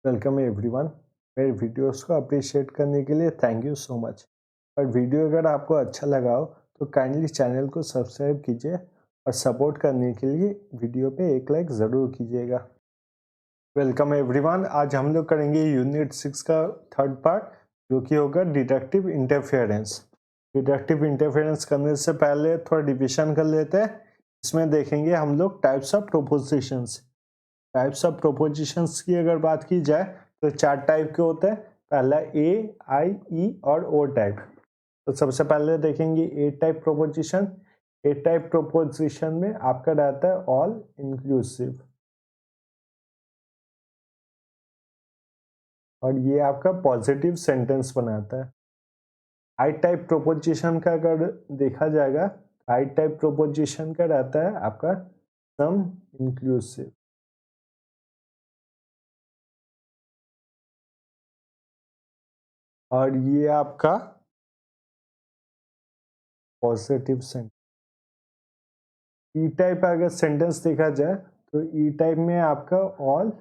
Welcome everyone. मेरे videos को appreciate करने के लिए थैंक यू सो मच। और वीडियो अगर आपको अच्छा लगा हो तो काइंडली चैनल को सब्सक्राइब कीजिए और सपोर्ट करने के लिए वीडियो पे एक लाइक ज़रूर कीजिएगा। Welcome everyone. आज हम लोग करेंगे यूनिट 6 का थर्ड पार्ट, जो कि होगा डिडक्टिव इंटरफेरेंस। डिडक्टिव इंटरफेरेंस करने से पहले थोड़ा डिविजन कर लेते हैं। इसमें देखेंगे हम लोग types of propositions. Types of propositions की अगर बात की जाए तो चार टाइप के होते हैं। पहला ए, आई, ई और ओ टाइप। तो सबसे पहले देखेंगे ए टाइप प्रोपोजिशन। ए टाइप प्रोपोजिशन में आपका रहता है ऑल इंक्लूसिव, और ये आपका पॉजिटिव सेंटेंस बनाता है। आई टाइप प्रोपोजिशन का अगर देखा जाएगा, आई टाइप प्रोपोजिशन का रहता है आपका सम इंक्लूसिव, और ये आपका पॉजिटिव सेंटेंस। ई टाइप अगर सेंटेंस देखा जाए तो ई टाइप में आपका ऑल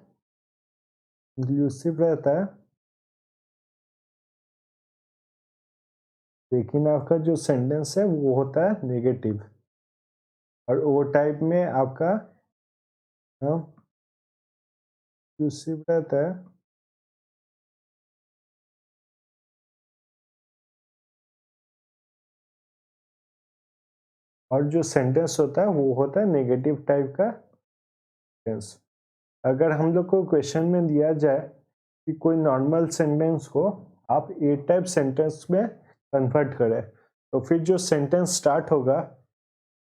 इंक्लूसिव रहता है, लेकिन आपका जो सेंटेंस है वो होता है नेगेटिव। और ओ टाइप में आपका इंक्लूसिव रहता है, और जो सेंटेंस होता है वो होता है नेगेटिव टाइप का सेंटेंस। अगर हम लोग को क्वेश्चन में दिया जाए कि कोई नॉर्मल सेंटेंस को आप ए टाइप सेंटेंस में कन्वर्ट करें, तो फिर जो सेंटेंस स्टार्ट होगा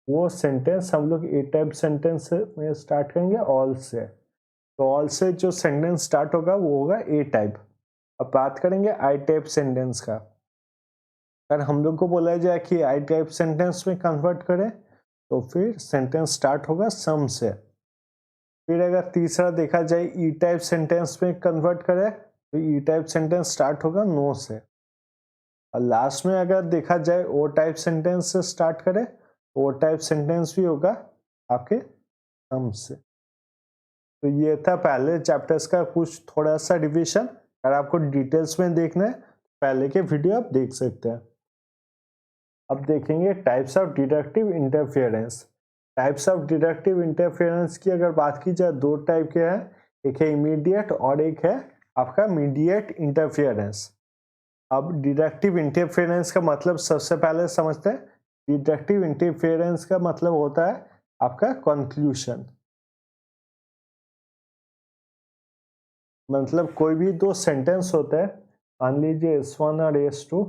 वो सेंटेंस हम लोग ए टाइप सेंटेंस में स्टार्ट करेंगे ऑल से। तो ऑल से जो सेंटेंस स्टार्ट होगा वो होगा ए टाइप। अब बात करेंगे आई टाइप सेंटेंस का। अगर हम लोग को बोला जाए कि आई टाइप सेंटेंस में कन्वर्ट करें तो फिर सेंटेंस स्टार्ट होगा सम से। फिर अगर तीसरा देखा जाए ई टाइप सेंटेंस में कन्वर्ट करें तो ई टाइप सेंटेंस स्टार्ट होगा नो से। और लास्ट में अगर देखा जाए ओ टाइप सेंटेंस से स्टार्ट करें तो ओ टाइप सेंटेंस भी होगा आपके सम से। तो ये था पहले चैप्टर्स का कुछ थोड़ा सा रिवीजन। अगर आपको डिटेल्स में देखना है पहले के वीडियो आप देख सकते हैं। अब देखेंगे types of deductive interference. Types of deductive interference की अगर बात की जाए दो टाइप के हैं, एक है इमीडिएट और एक है आपका मीडिएट इंटरफेरेंस। अब डिडक्टिव इंटरफेरेंस का मतलब सबसे पहले समझते हैं। डिडक्टिव इंटरफेरेंस का मतलब होता है आपका कंक्लूजन। मतलब कोई भी दो सेंटेंस होते हैं, मान लीजिए S1 और S2,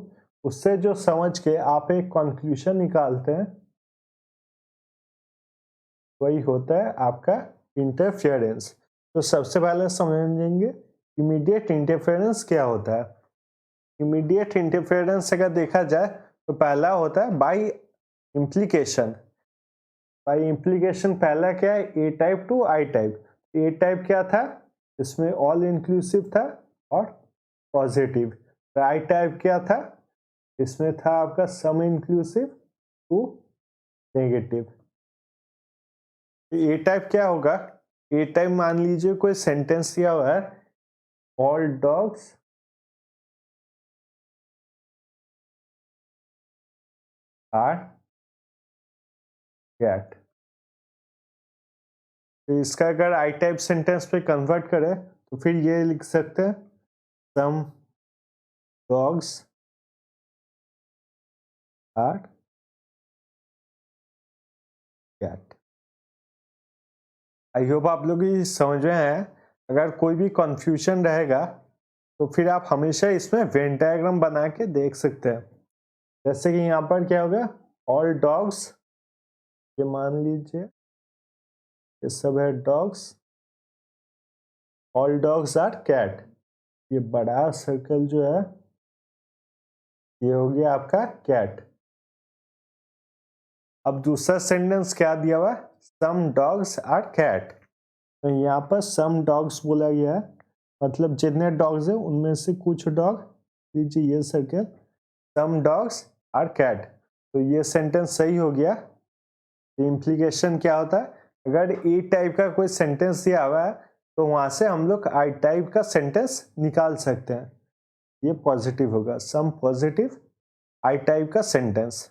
उससे जो समझ के आप एक कंक्लूजन निकालते हैं वही होता है आपका इंटरफेरेंस। तो सबसे पहले समझेंगे इमीडिएट इंटरफेरेंस क्या होता है। इमीडिएट इंटरफेरेंस अगर देखा जाए तो पहला होता है बाय इम्प्लीकेशन। बाय इम्प्लीकेशन पहला क्या है, A type to I type. A type क्या था, इसमें ऑल इंक्लूसिव था और पॉजिटिव। आई टाइप क्या था, इसमें था आपका sum inclusive to negative. A type क्या होगा, ए टाइप मान लीजिए कोई सेंटेंस दिया हुआ है, ऑल डॉग्स आर कैट। तो इसका अगर आई टाइप सेंटेंस पे कन्वर्ट करें तो फिर ये लिख सकते हैं some dogs are cat. I hope आप लोग ये समझ में हैं। अगर कोई भी कंफ्यूजन रहेगा तो फिर आप हमेशा इसमें वेन डायग्राम बना के देख सकते हैं। जैसे कि यहाँ पर क्या हो गया, ऑल डॉग्स, ये मान लीजिए ये सब है dogs, all dogs are cat. ये बड़ा सर्कल जो है ये हो गया आपका कैट। अब दूसरा सेंटेंस क्या दिया हुआ है, सम डॉग्स आर कैट। तो यहाँ पर सम डॉग्स बोला गया है, मतलब जितने डॉग्स है उनमें से कुछ डॉग, लीजिए ये circle, some dogs are cat. तो ये सेंटेंस सही हो गया। इम्प्लीकेशन क्या होता है, अगर ए टाइप का कोई सेंटेंस दिया हुआ है तो वहां से हम लोग आई टाइप का सेंटेंस निकाल सकते हैं। ये पॉजिटिव होगा, सम पॉजिटिव आई टाइप का सेंटेंस।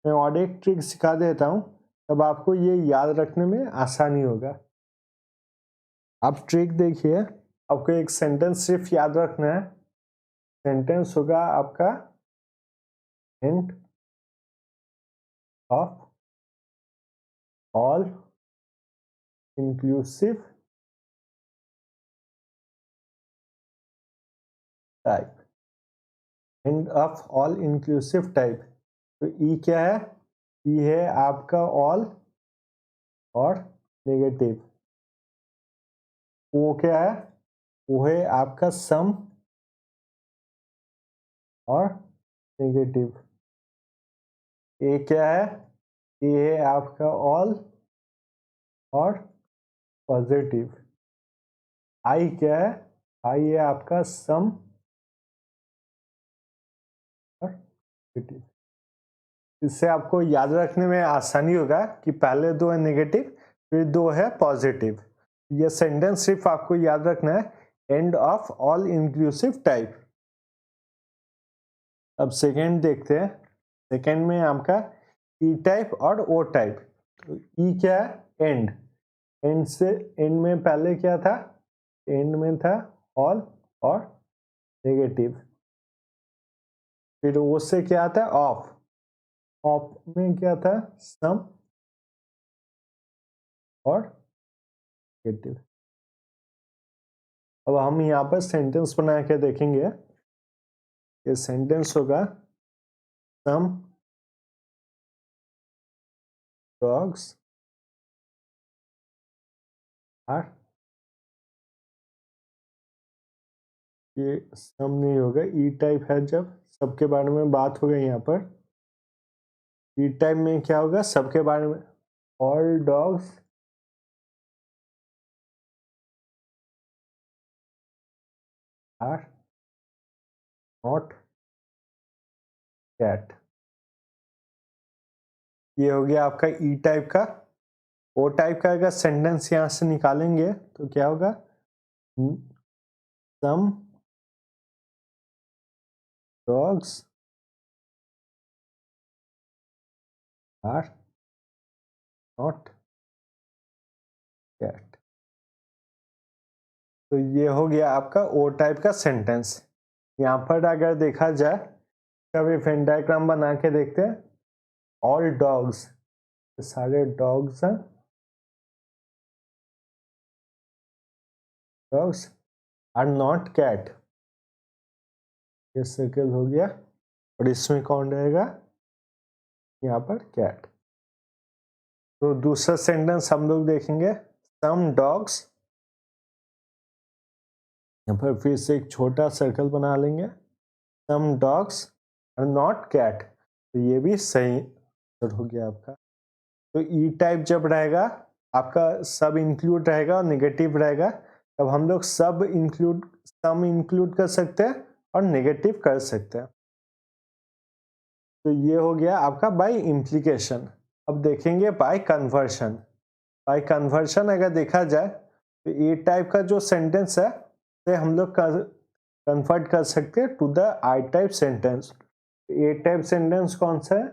मैं और एक ट्रिक सिखा देता हूं, तब आपको ये याद रखने में आसानी होगा। आप ट्रिक देखिए, आपको एक सेंटेंस सिर्फ याद रखना है। सेंटेंस होगा आपका end of all inclusive type. End of all inclusive type, तो ई क्या है? ई है आपका ऑल और नेगेटिव। ओ क्या है? वो है आपका सम और नेगेटिव। ए क्या है? ए है आपका ऑल और पॉजिटिव। आई क्या है? आई है आपका सम और नेगेटिव। इससे आपको याद रखने में आसानी होगा कि पहले दो है नेगेटिव, फिर दो है पॉजिटिव। ये सेंटेंस सिर्फ आपको याद रखना है, end of all inclusive type. अब सेकेंड देखते हैं। सेकेंड में आपका ई टाइप और ओ टाइप। तो ई क्या है? एंड। एंड से एंड में पहले क्या था? एंड में था ऑल और नेगेटिव। फिर ओ से क्या आता है? ऑफ। ऑफ में क्या था? सम और नेगेटिव। अब हम यहाँ पर सेंटेंस बना के देखेंगे। ये सेंटेंस होगा सम डॉग्स आर, ये सम नहीं होगा, ई टाइप है जब सबके बारे में बात हो गई यहाँ पर। ई टाइप में क्या होगा? सबके बारे में। All dogs are not cat. ये हो गया आपका ई टाइप का। ओ टाइप का अगर सेंटेंस यहां से निकालेंगे तो क्या होगा? Some dogs are not cat. तो ये हो गया आपका ओ टाइप का सेंटेंस। यहाँ पर अगर देखा जाए, कभी वेन डायग्राम बना के देखते हैं। ऑल डॉग्स, सारे डॉग्स हैं, डॉग्स आर नॉट कैट। ये सर्कल हो गया, और इसमें कौन रहेगा? यहाँ पर कैट। तो दूसरा सेंटेंस हम लोग देखेंगे। सम डॉग्स, यहाँ पर फिर से एक छोटा सर्कल बना लेंगे। Some dogs are not cat, तो ये भी सही हो गया आपका। तो ई टाइप जब रहेगा, आपका सब इंक्लूड रहेगा और नेगेटिव रहेगा, तब हम लोग सब इंक्लूड, सम इंक्लूड कर सकते हैं और नेगेटिव कर सकते हैं। तो ये हो गया आपका बाय इम्प्लीकेशन। अब देखेंगे बाय कन्वर्शन। बाय कन्वर्शन अगर देखा जाए तो ए टाइप का जो सेंटेंस है, से हम लोग कन्वर्ट कर सकते हैं to the I type sentence. A type sentence कौन सा है?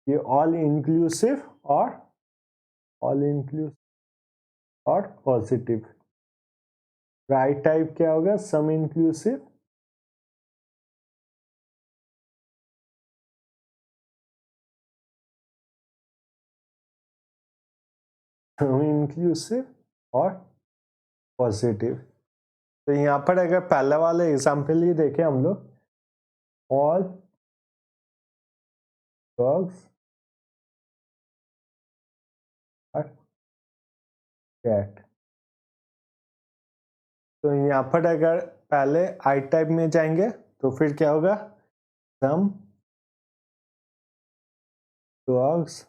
ये ऑल इंक्लूसिव और ऑल इंक्लूसिव और पॉजिटिव। राइट टाइप क्या होगा? सम इंक्लूसिव सम इंक्लूसिव और पॉजिटिव। तो यहाँ पर अगर पहला वाला एग्जाम्पल ही देखें हम लोग, ऑल डॉग्स आर कैट। तो यहाँ पर अगर पहले आई टाइप में जाएंगे तो फिर क्या होगा? Some dogs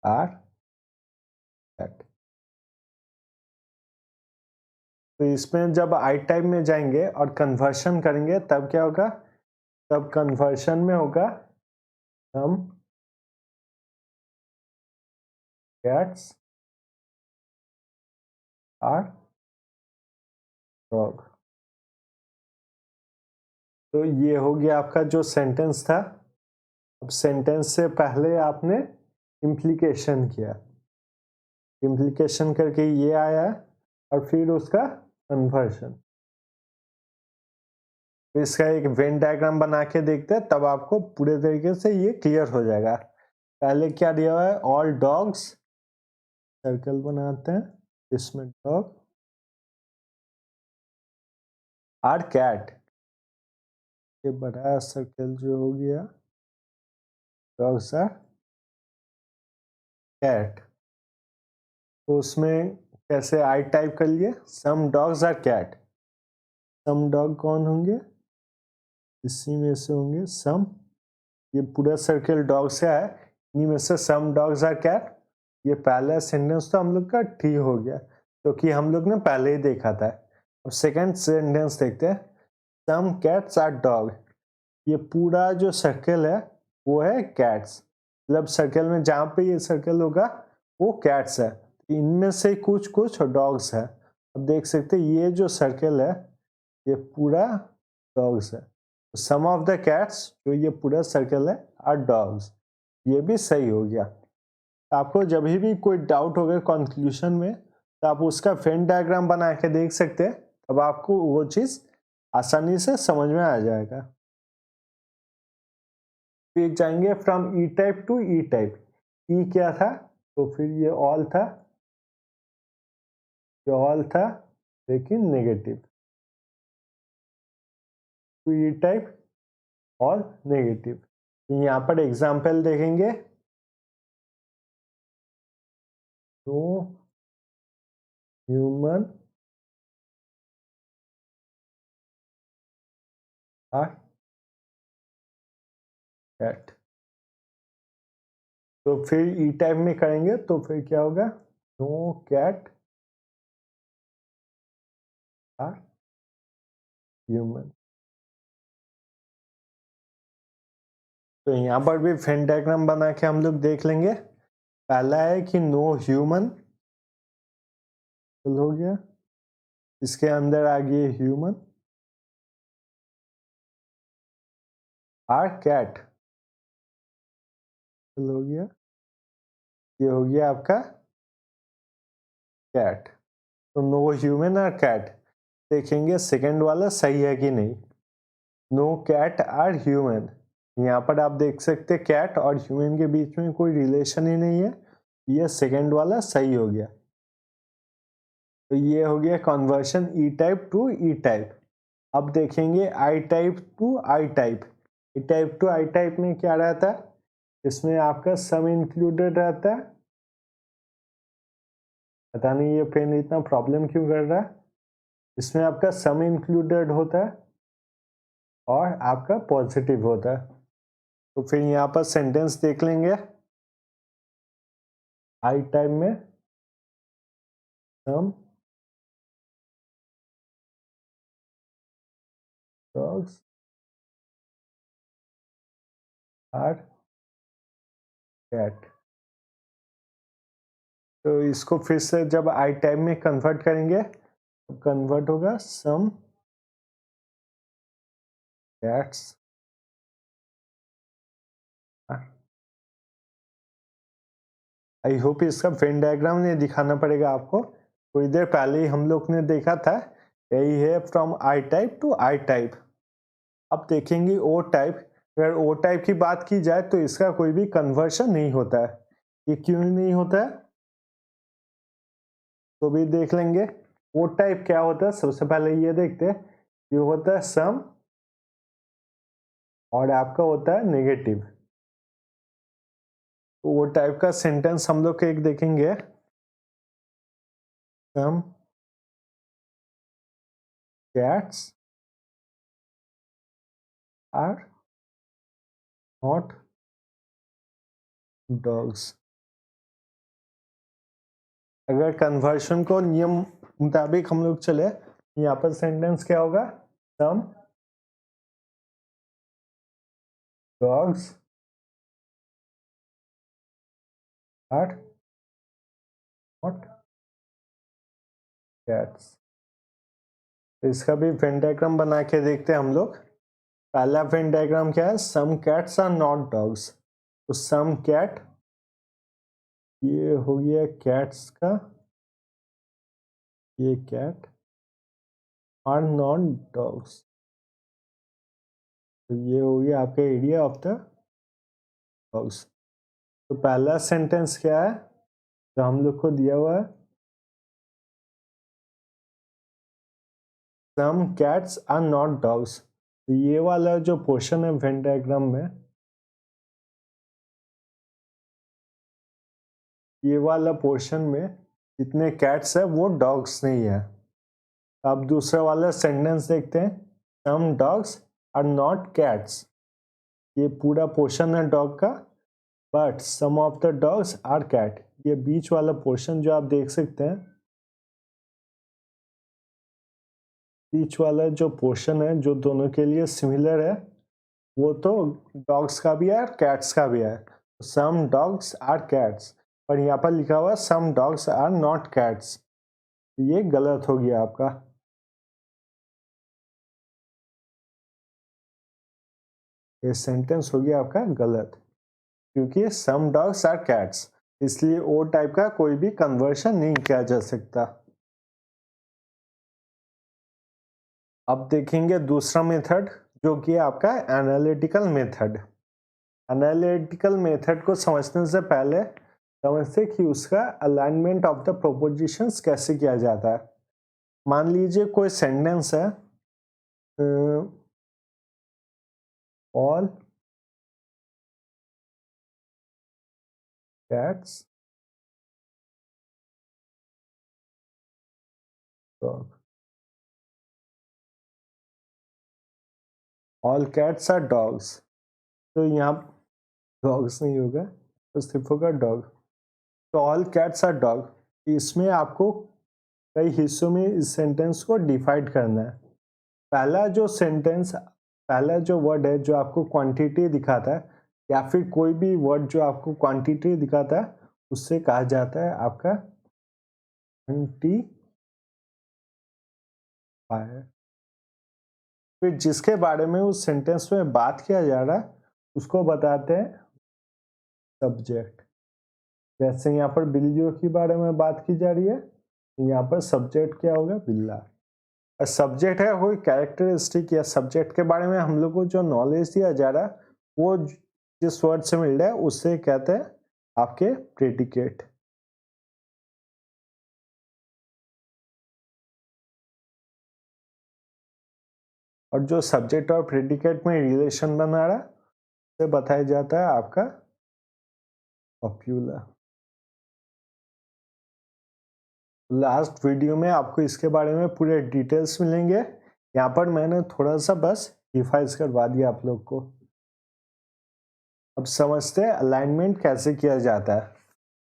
are cat. तो इसमें जब आई टाइप में जाएंगे और कन्वर्शन करेंगे तब क्या होगा? तब कन्वर्शन में होगा सम कैट्स आर डॉग। तो ये हो गया आपका जो सेंटेंस था। अब सेंटेंस से पहले आपने इम्प्लीकेशन किया, इम्प्लीकेशन करके ये आया और फिर उसका कन्वर्शन। तो इसका एक वेन डायग्राम बना के देखते हैं, तब आपको पूरे तरीके से ये क्लियर हो जाएगा। पहले क्या दिया हुआ है, ऑल डॉग्स, सर्कल बनाते हैं, इसमें डॉग आर कैट, ये बड़ा सर्कल जो हो गया, डॉग्स आर कैट। तो उसमें कैसे आई टाइप कर लिए, some dogs are cat. Some dog कौन होंगे, इसी में से होंगे सम, ये पूरा सर्कल डॉग से है, इन्हीं में से सम डॉग्स आर कैट। ये पहला सेंटेंस तो हम लोग का ठीक हो गया, क्योंकि तो हम लोग ने पहले ही देखा था। अब सेकंड सेंटेंस देखते हैं, सम कैट्स आर डॉग। ये पूरा जो सर्कल है वो है कैट्स, मतलब सर्कल में जहाँ पे ये सर्कल होगा वो कैट्स है, इनमें से कुछ कुछ डॉग्स है। अब देख सकते हैं ये जो सर्कल है ये पूरा डॉग्स है। सम ऑफ द कैट्स, जो ये पूरा सर्कल है, आर डॉग्स, ये भी सही हो गया। आपको जब भी कोई डाउट होगा कंक्लूजन में, तो आप उसका वेन डायग्राम बना के देख सकते हैं, तब आपको वो चीज़ आसानी से समझ में आ जाएगा। फिर जाएंगे from E type to E type. E क्या था, तो फिर ये ऑल था, ये ऑल था लेकिन negative, to E type all negative. यहाँ पर एग्जाम्पल देखेंगे, नो ह्यूमन आर कैट। तो फिर ई टाइप में करेंगे तो फिर क्या होगा, नो कैट आर ह्यूमन। तो यहाँ पर भी वेन डायग्राम बना के हम लोग देख लेंगे। पहला है कि नो ह्यूमन हो गया, इसके अंदर आ गई ह्यूमन, आर कैट हो गया, ये हो गया आपका कैट। तो नो ह्यूमन आर कैट, देखेंगे सेकंड वाला सही है कि नहीं। नो कैट आर ह्यूमन, यहाँ पर आप देख सकते हैं कैट और ह्यूमन के बीच में कोई रिलेशन ही नहीं है, ये सेकंड वाला सही हो गया। तो ये हो गया conversion E type to E type. अब देखेंगे I type to I type. E type to I type में क्या रहता है, इसमें आपका सम इंक्लूडेड रहता है। पता नहीं ये पेन इतना प्रॉब्लम क्यों कर रहा है, इसमें आपका सम इंक्लूडेड होता है और आपका पॉजिटिव होता है। तो फिर यहाँ पर सेंटेंस देख लेंगे, आई टाइप में सम डॉग्स आर कैट। तो इसको फिर से जब आई टाइप में कन्वर्ट करेंगे तो कन्वर्ट होगा some cats are. I hope इसका वेन डायग्राम नहीं दिखाना पड़ेगा आपको, थोड़ी देर पहले ही हम लोग ने देखा था। यही है from I type to I type. अब देखेंगे ओ टाइप। अगर ओ टाइप की बात की जाए तो इसका कोई भी कन्वर्शन नहीं होता है, ये क्यों नहीं होता है तो भी देख लेंगे। ओ टाइप क्या होता है, सबसे पहले ये देखते हैं, ये होता है सम और आपका होता है नेगेटिव। तो वो टाइप का सेंटेंस हम लोग एक देखेंगे, some cats are not dogs. अगर कन्वर्शन को नियम मुताबिक हम लोग चले, यहाँ पर सेंटेंस क्या होगा, some dogs are not cats. तो इसका भी वेन डायग्राम बना के देखते हैं हम लोग। पहला वेन डायग्राम क्या है, some cats are not dogs. तो सम कैट, ये हो गया कैट्स का, ये कैट आर नॉट डॉग्स। तो ये हो गया आपका एरिया ऑफ द डॉग्स। तो पहला सेंटेंस क्या है जो हम लोग को दिया हुआ है, some cats are not dogs. तो ये वाला जो पोर्शन है वेन डायग्राम में, ये वाला पोर्शन में जितने कैट्स है वो डॉग्स नहीं है। अब दूसरा वाला सेंटेंस देखते हैं, some dogs are not cats. ये पूरा पोर्शन है डॉग का, but some of the dogs are cat. ये बीच वाला पोर्शन जो आप देख सकते हैं, बीच वाला जो पोर्शन है जो दोनों के लिए सिमिलर है, वो तो डॉग्स का भी है और कैट्स का भी है। सम डॉग्स आर कैट्स, पर यहाँ पर लिखा हुआ है some dogs are not cats. ये गलत हो गया आपका। ये सेंटेंस हो गया आपका गलत, क्योंकि सम डॉग्स आर कैट्स, इसलिए ओ टाइप का कोई भी कन्वर्शन नहीं किया जा सकता। अब देखेंगे दूसरा मेथड जो कि आपका एनालिटिकल मेथड। एनालिटिकल मेथड को समझने से पहले समझते कि उसका अलाइनमेंट ऑफ द प्रोपोजिशंस कैसे किया जाता है। मान लीजिए कोई सेंटेंस है, all cats dog, all cats are dogs. तो यहाँ डॉग्स नहीं होगा, तो सिर्फ होगा डॉग। तो ऑल कैट्स आर डॉग, इसमें आपको कई हिस्सों में इस सेंटेंस को डिवाइड करना है। पहला जो सेंटेंस, पहला जो वर्ड है जो आपको क्वांटिटी दिखाता है, या फिर कोई भी वर्ड जो आपको क्वांटिटी दिखाता है, उससे कहा जाता है आपका क्वांटिफायर। फिर जिसके बारे में उस सेंटेंस में बात किया जा रहा है उसको बताते हैं सब्जेक्ट। जैसे यहाँ पर बिल्लियों के बारे में बात की जा रही है, यहाँ पर सब्जेक्ट क्या होगा, बिल्ला। सब्जेक्ट है कोई कैरेक्टरिस्टिक या सब्जेक्ट के बारे में हम लोग को जो नॉलेज दिया जा रहा है, वो जिस वर्ड से मिल रहा है उससे कहते हैं आपके प्रेडिकेट। और जो सब्जेक्ट और प्रेडिकेट में रिलेशन बना रहा है उसे बताया जाता है आपका कॉप्यूला। लास्ट वीडियो में आपको इसके बारे में पूरे डिटेल्स मिलेंगे, यहाँ पर मैंने थोड़ा सा बस रिवाइज करवा दिया आप लोग को। अब समझते हैं अलाइनमेंट कैसे किया जाता है।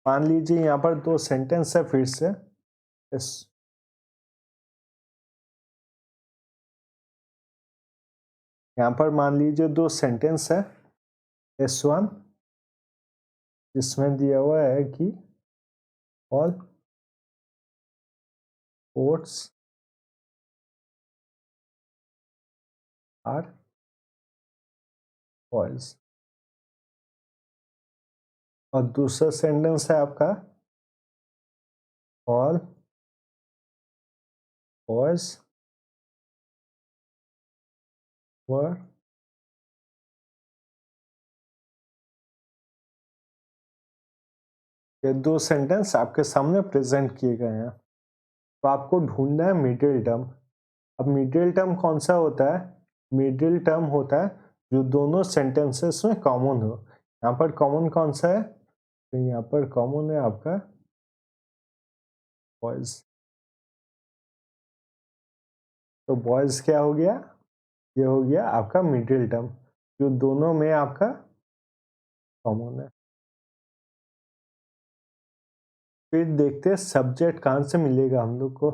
मान लीजिए यहाँ पर दो सेंटेंस है, फिर से यहाँ पर मान लीजिए दो सेंटेंस है, S1 जिसमें दिया हुआ है कि ऑल ओट्स आर बॉयज, और दूसरा सेंटेंस है आपका ऑल बॉयज वर। ये दो सेंटेंस आपके सामने प्रेजेंट किए गए हैं, तो आपको ढूंढना है मिडिल टर्म। अब मिडिल टर्म कौन सा होता है, मिडिल टर्म होता है जो दोनों सेंटेंसेस में कॉमन हो। यहाँ पर कॉमन कौन सा है, तो यहाँ पर कॉमन है आपका बॉयज। तो बॉयज क्या हो गया, ये हो गया आपका मिडिल टर्म जो दोनों में आपका कॉमन है। फिर देखते हैं सब्जेक्ट कहाँ से मिलेगा हम लोग को।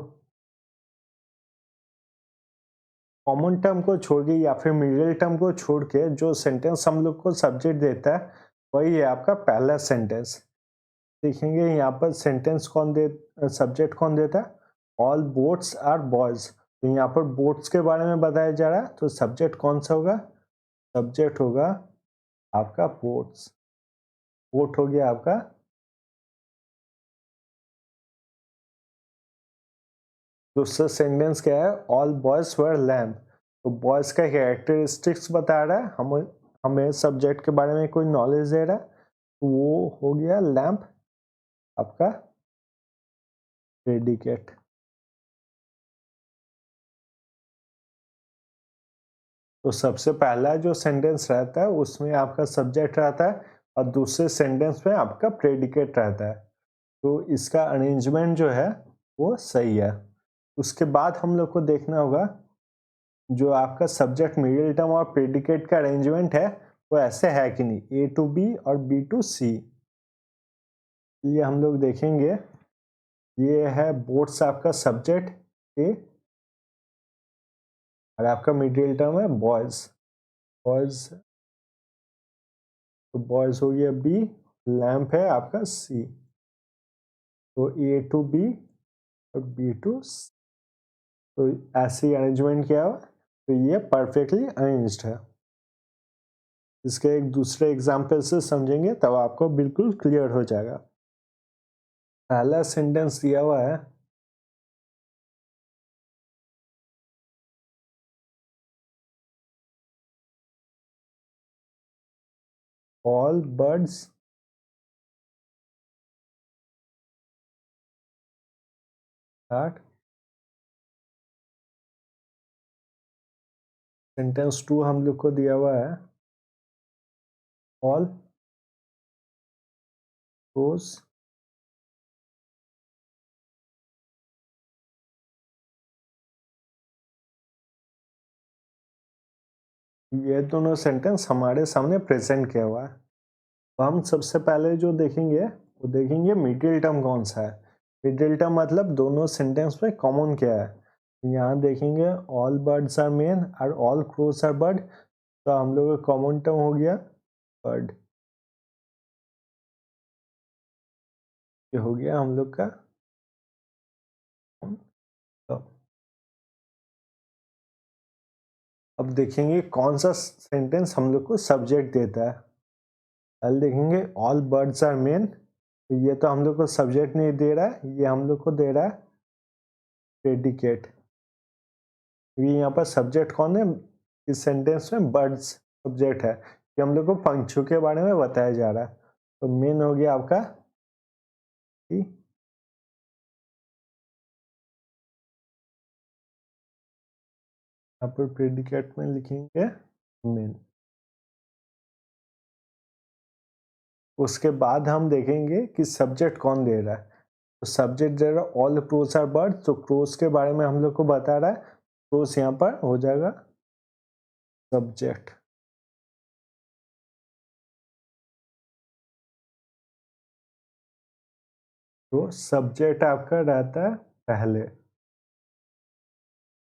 कॉमन टर्म को छोड़ के या फिर मिडिल टर्म को छोड़ के जो सेंटेंस हम लोग को सब्जेक्ट देता है वही है आपका पहला सेंटेंस। देखेंगे यहाँ पर सेंटेंस कौन दे, सब्जेक्ट कौन देता है, ऑल बोट्स आर बॉयज, तो यहाँ पर बोट्स के बारे में बताया जा रहा है, तो सब्जेक्ट कौन सा होगा? सब्जेक्ट होगा आपका बोट्स, बोट हो गया आपका। दूसरा सेंटेंस क्या है? ऑल बॉयज वर लैम्प, तो बॉयज का कैरेक्टरिस्टिक्स बता रहा है, हमें सब्जेक्ट के बारे में कोई नॉलेज दे रहा है, तो वो हो गया लैम्प आपका प्रेडिकेट। तो सबसे पहला जो सेंटेंस रहता है उसमें आपका सब्जेक्ट रहता है और दूसरे सेंटेंस में आपका प्रेडिकेट रहता है, तो इसका अरेंजमेंट जो है वो सही है। उसके बाद हम लोग को देखना होगा जो आपका सब्जेक्ट, मिडिल टर्म और प्रेडिकेट का अरेंजमेंट है वो ऐसे है कि नहीं, ए टू बी और बी टू सी। ये हम लोग देखेंगे, ये है बोट्स आपका सब्जेक्ट ए और आपका मिडिल टर्म है बॉयज, बॉयज, तो बॉयज हो गया बी, लैम्प है आपका सी, तो ए टू बी और बी टू सी, तो ऐसे ही अरेंजमेंट किया हुआ, तो ये परफेक्टली अरेंज्ड है। इसके एक दूसरे एग्जाम्पल से समझेंगे तब आपको बिल्कुल क्लियर हो जाएगा। पहला सेंटेंस दिया हुआ है, all birds are, sentence two हम लोग को दिया हुआ है, ऑल रोज ये दोनों सेंटेंस हमारे सामने प्रेजेंट किया हुआ है। तो हम सबसे पहले जो देखेंगे वो देखेंगे मिडिल टर्म कौन सा है। मिडिल टर्म मतलब दोनों सेंटेंस में कॉमन क्या है। यहाँ देखेंगे ऑल बर्ड्स आर मेन और ऑल क्रोस आर बर्ड, तो हम लोग का कॉमन टर्म हो गया बर्ड, ये हो गया हम लोग का। तो अब देखेंगे कौन सा सेंटेंस हम लोग को सब्जेक्ट देता है। पहले देखेंगे ऑल बर्ड्स आर मेन, तो ये तो हम लोग को सब्जेक्ट नहीं दे रहा है, ये हम लोग को दे रहा है प्रेडिकेट। ये यहाँ पर सब्जेक्ट कौन है इस सेंटेंस में? बर्ड्स सब्जेक्ट है, कि हम लोग को पंछियों के बारे में बताया जा रहा है, तो मेन हो गया आपका यहाँ पर प्रेडिकेट में लिखेंगे मेन। उसके बाद हम देखेंगे कि सब्जेक्ट कौन दे रहा है, तो सब्जेक्ट दे रहा है ऑल क्रोस आर बर्ड, तो क्रोस के बारे में हम लोग को बता रहा है, क्रोस यहाँ पर हो जाएगा सब्जेक्ट। तो सब्जेक्ट आपका रहता है पहले,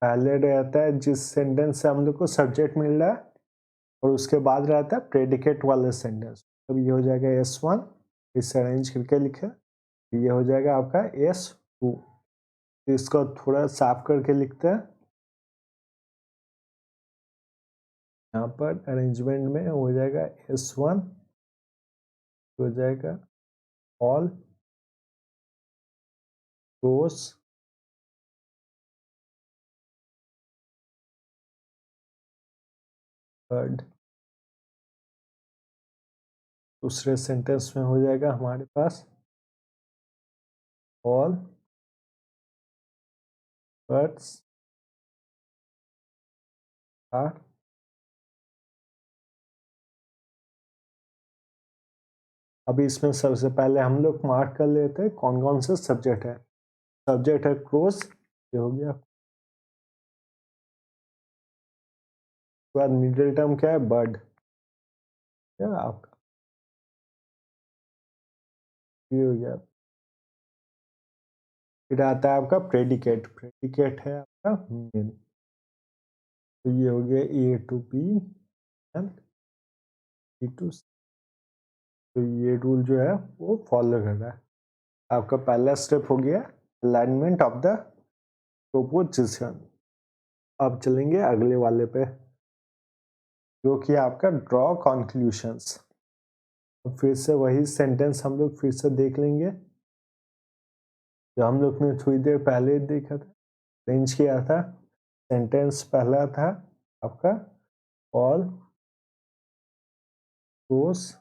पहले रहता है जिस सेंटेंस से हम लोग को सब्जेक्ट मिल रहा है, और उसके बाद रहता है प्रेडिकेट वाला सेंटेंस। तो ये हो जाएगा S1, इसे अरेंज करके लिखे, ये हो जाएगा आपका S2। तो इसको थोड़ा साफ करके लिखते हैं, यहाँ पर अरेंजमेंट में हो जाएगा S1, हो जाएगा ऑल रोज बर्ड। दूसरे सेंटेंस में हो जाएगा हमारे पास ऑल बर्ड्स आर, अभी इसमें सबसे पहले हम लोग मार्क कर लेते हैं कौन कौन से सब्जेक्ट है। सब्जेक्ट है क्रोस, ये हो गया। उसके बाद मिडिल टर्म क्या है? बर्ड, क्या आपका ये हो गया। फिर आता है आपका प्रेडिकेट, प्रेडिकेट है आपका मेन, तो ये हो गया A to B and B to C, तो ये रूल जो है वो फॉलो कर रहा है। आपका पहला स्टेप हो गया अलाइनमेंट ऑफ द प्रोपोजिशन। अब चलेंगे अगले वाले पे, जो कि आपका ड्रॉ कंक्लूशंस। फिर से वही सेंटेंस हम लोग फिर से देख लेंगे जो हम लोग ने थोड़ी देर पहले देखा था, अरेंज किया था। सेंटेंस पहला था आपका ऑल दोस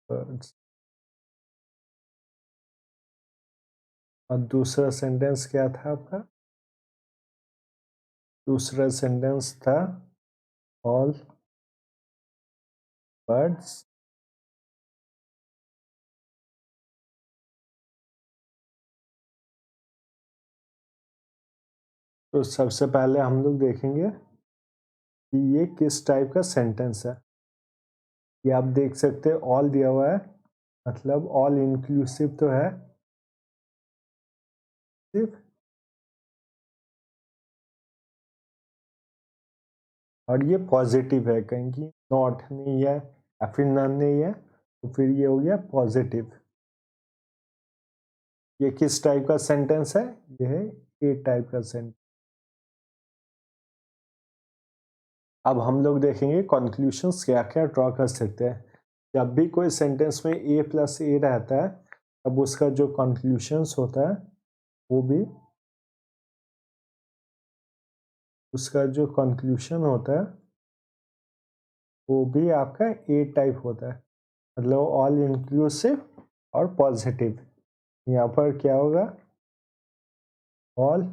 बर्ड्स, और दूसरा सेंटेंस क्या था आपका? दूसरा सेंटेंस था ऑल बर्ड्स तो सबसे पहले हम लोग देखेंगे कि ये किस टाइप का सेंटेंस है। ये आप देख सकते हैं ऑल दिया हुआ है, मतलब ऑल इंक्लूसिव तो है सिर्फ, और ये पॉजिटिव है, कहीं की नॉट नहीं है या फिर नन नहीं है, तो फिर ये हो गया पॉजिटिव। ये किस टाइप का सेंटेंस है? ये है ए टाइप का सेंटेंस। अब हम लोग देखेंगे कंक्लूशंस क्या क्या ड्रॉ कर सकते हैं। जब भी कोई सेंटेंस में ए प्लस ए रहता है, तब उसका जो कंक्लूशंस होता है वो भी, उसका जो कंक्लूशन होता है वो भी आपका ए टाइप होता है, मतलब ऑल इंक्लूसिव और पॉजिटिव। यहाँ पर क्या होगा? ऑल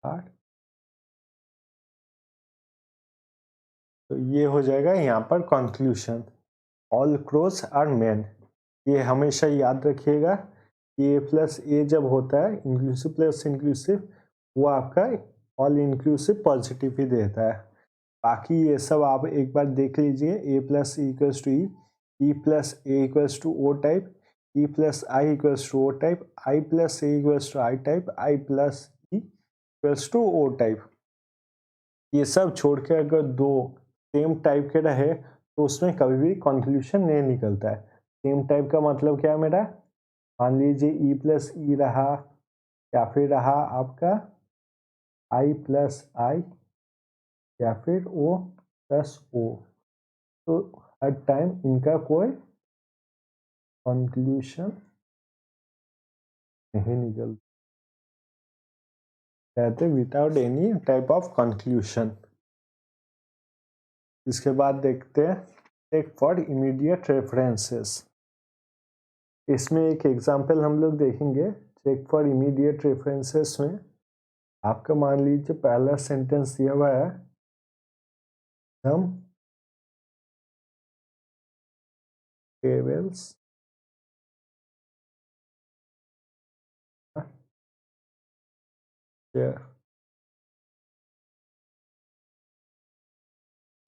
आर, तो ये हो जाएगा यहाँ पर conclusion. All crows are men, ये हमेशा याद रखिएगा कि ए प्लस ए जब होता है इंक्लूसिव प्लस इंक्लूसिव, वो आपका ऑल इंक्लूसिव पॉजिटिव ही देता है। बाकी ये सब आप एक बार देख लीजिए, A plus equals to E plus A equals to O type, E plus I equals to O type, I plus A equals to I type, I plus E equals to O type. ये सब छोड़ के अगर दो same type के रहे तो उसमें कभी भी कंक्लूशन नहीं निकलता है। सेम टाइप का मतलब क्या है मेरा? मान लीजिए ई प्लस ई रहा, या फिर रहा आपका आई प्लस आई, या फिर ओ प्लस ओ, तो हर टाइम इनका कोई कंक्लूशन नहीं निकलता, रहते without any type of conclusion. इसके बाद देखते हैं चेक फॉर इमीडिएट रेफरेंसेस। इसमें एक एग्जांपल हम लोग देखेंगे चेक फॉर इमीडिएट रेफरेंसेस में। आपका मान लीजिए पहला सेंटेंस दिया हुआ है, हम टेबल्स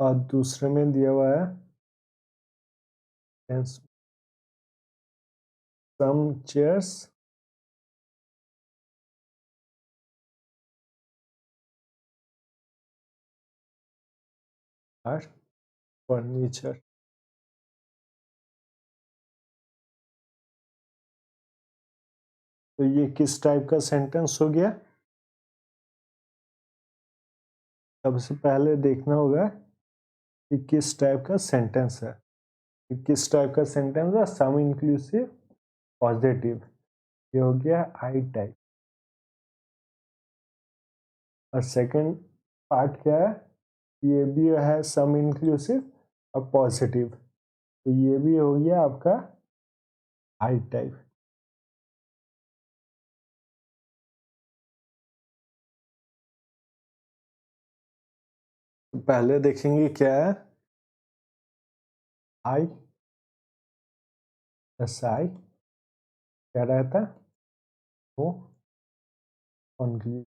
और दूसरे में दिया हुआ है some chairs are furniture। तो ये किस टाइप का सेंटेंस हो गया? सबसे पहले देखना होगा कि किस टाइप का सेंटेंस है। किस टाइप का सेंटेंस है? सम इंक्लूसिव पॉजिटिव, ये हो गया आई टाइप। और सेकंड पार्ट क्या है? ये भी है सम इंक्लूसिव और पॉजिटिव, तो ये भी हो गया आपका आई टाइप। तो पहले देखेंगे क्या है, आई प्लस आई क्या रहता है? वो कंक्लूजन।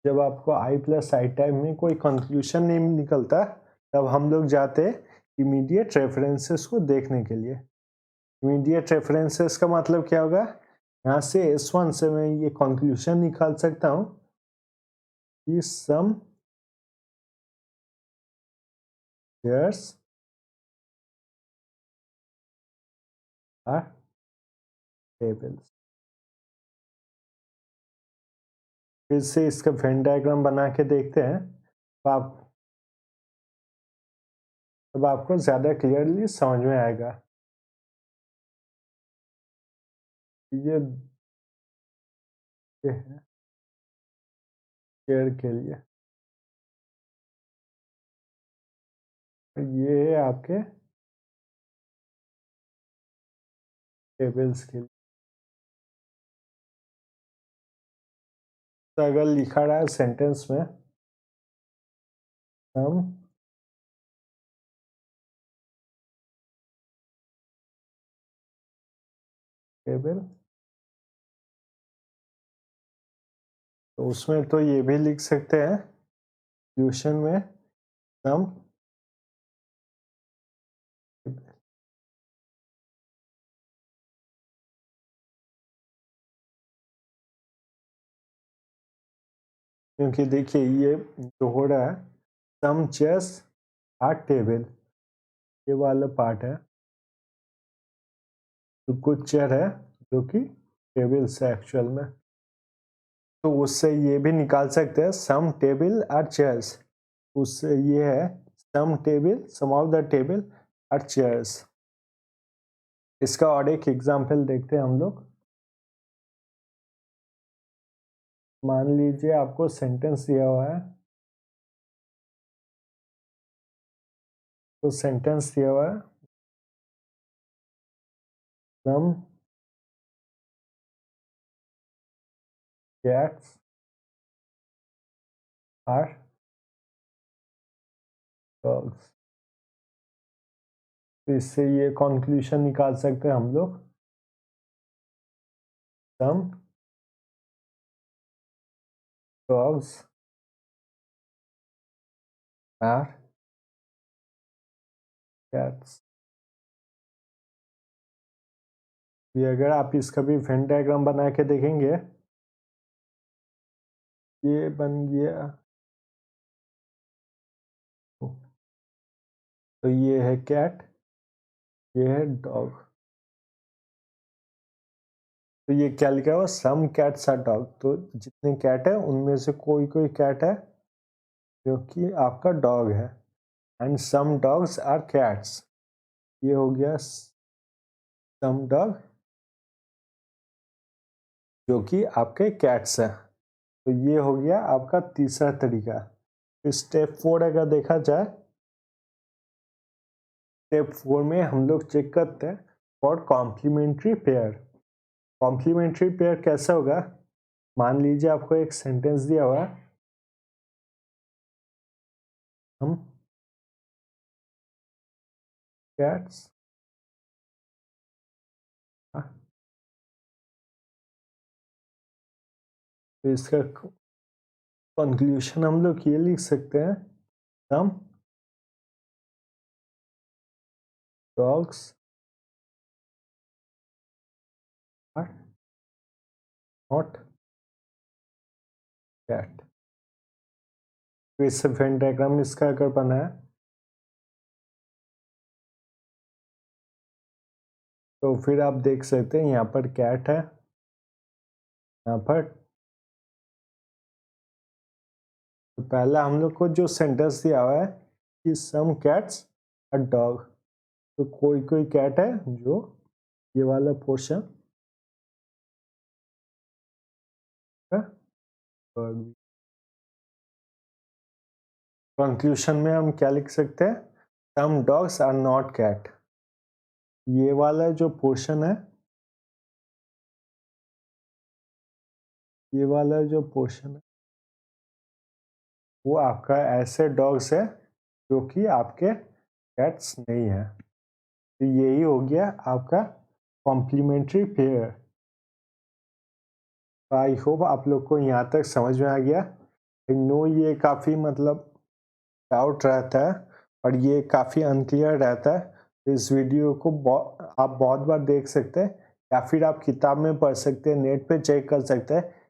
जब आपको आई प्लस आई टाइप में कोई कंक्लूशन नहीं निकलता, तब हम लोग जाते इमीडिएट रेफरेंसेस को देखने के लिए। इमीडिएट रेफरेंसेस का मतलब क्या होगा? यहाँ से S1 से मैं ये कंक्लूशन निकाल सकता हूँ कि सम chairs are tables। फिर से इसका वेन डायग्राम बना के देखते हैं, तो अब आपको ज़्यादा क्लियरली समझ में आएगा। ये है चेयर के लिए, ये है आपके टेबल्स के लिए। तो अगर लिखा रहा है सेंटेंस में हम टेबल, तो उसमें तो ये भी लिख सकते हैं ट्यूशन में सम, क्योंकि देखिए ये जो हो रहा है सम चेयर्स आर टेबल, ये वाला पार्ट है, तो कुछ चेयर है जो कि टेबल्स है एक्चुअल में। तो उससे ये भी निकाल सकते हैं सम टेबल आर चेयर्स, उससे ये है some table, some of the table are chairs. इसका और एक एग्जांपल देखते हैं हम लोग। मान लीजिए आपको सेंटेंस दिया हुआ है, तो सेंटेंस दिया हुआ है सम cats are dogs। तो इससे ये कंक्लूजन निकाल सकते हैं हम लोग सम dogs are cats। ये अगर आप इसका भी वेन डायग्राम बना के देखेंगे, ये बन गया, तो ये है कैट, ये है डॉग। तो ये क्या लिखा हुआ सम कैट्स आर डॉग, तो जितने कैट है उनमें से कोई कोई कैट है जो कि आपका डॉग है, and some dogs are cats, ये हो गया सम डॉग जो कि आपके कैट्स है। तो ये हो गया आपका तीसरा तरीका। स्टेप 4 अगर देखा जाए, स्टेप 4 में हम लोग चेक करते हैं for complementary pair. Complementary pair कैसा होगा, मान लीजिए आपको एक सेंटेंस दिया हुआ है, हम कैट्स तो इसका कंक्लूजन हम लोग ये लिख सकते हैं some dogs are not cat. तो इससे वेन डायग्राम इसका अगर बना है, तो फिर आप देख सकते हैं यहाँ पर कैट है, यहाँ पर तो पहला हम लोग को जो सेंटेंस दिया हुआ है कि सम कैट्स आर डॉग, तो कोई कोई कैट है जो ये वाला पोर्शन का कंक्लूजन में हम क्या लिख सकते हैं some dogs are not cat. ये वाला जो पोर्शन है, ये वाला जो पोर्शन है वो आपका ऐसे डॉग्स है जो कि आपके कैट्स नहीं है। तो यही हो गया आपका कॉम्प्लीमेंट्री पेयर। आई होप आप लोग को यहाँ तक समझ में आ गया। आई नो ये काफ़ी मतलब डाउट रहता है और ये काफ़ी अनक्लियर रहता है, तो इस वीडियो को आप बहुत बार देख सकते हैं या फिर आप किताब में पढ़ सकते हैं, नेट पे चेक कर सकते हैं